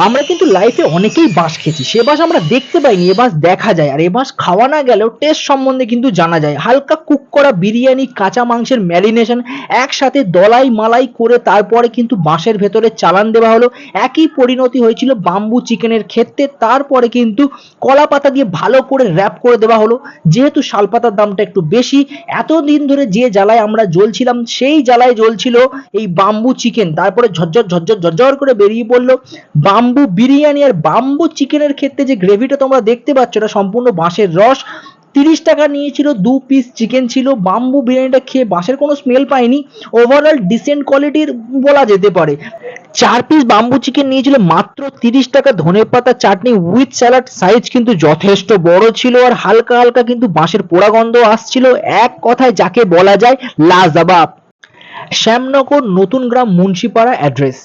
আমরা কিন্তু লাইফে অনেকেই বাঁশ খেয়েছি, সে বাঁশ আমরা দেখতে পাইনি, এ বাঁশ দেখা যায়। আর এ বাঁশ খাওয়া না গেলেও টেস্ট সম্বন্ধে কিন্তু জানা যায়। হালকা কুক করা বিরিয়ানি, কাঁচা মাংসের ম্যারিনেশন একসাথে দলাই মালাই করে তারপরে কিন্তু বাঁশের ভেতরে চালান দেওয়া হলো। একই পরিণতি হয়েছিল বাম্বু চিকেনের ক্ষেত্রে। তারপরে কিন্তু কলা পাতা দিয়ে ভালো করে র্যাপ করে দেওয়া হলো। যেহেতু শালপাতার দামটা একটু বেশি, এতদিন ধরে যে জ্বালায় আমরা জ্বলছিলাম সেই জ্বালায় জ্বলছিল এই বাম্বু চিকেন। তারপরে ঝরঝর ঝরঝর ঝরঝর করে বেরিয়ে পড়লো বাম্বু বিরিয়ানি। আর বাম্বু চিকেনের ক্ষেত্রে যে গ্রেভিটা তোমরা দেখতে পাচ্ছ, এটা সম্পূর্ণ বাঁশের রস। 30 টাকা নিয়েছিল, 2 পিস চিকেন ছিল। বাম্বু বিরিয়ানিটা খেয়ে বাঁশের কোনো স্মেল পাইনি। ওভারঅল ডিসেন্ট কোয়ালিটির বলা যেতে পারে। 4 পিস বাম্বু চিকেন নিয়েছিল মাত্র 30 টাকা। ধনেপাতা চাটনি উইথ স্যালাড, সাইজ কিন্তু যথেষ্ট বড় ছিল। আর হালকা হালকা কিন্তু বাঁশের পোড়া গন্ধ আসছিল। এক কথায় যাকে বলা যায় লাজবাব। শ্যামনগর, নতুন গ্রাম, মুন্সিপাড়া অ্যাড্রেস।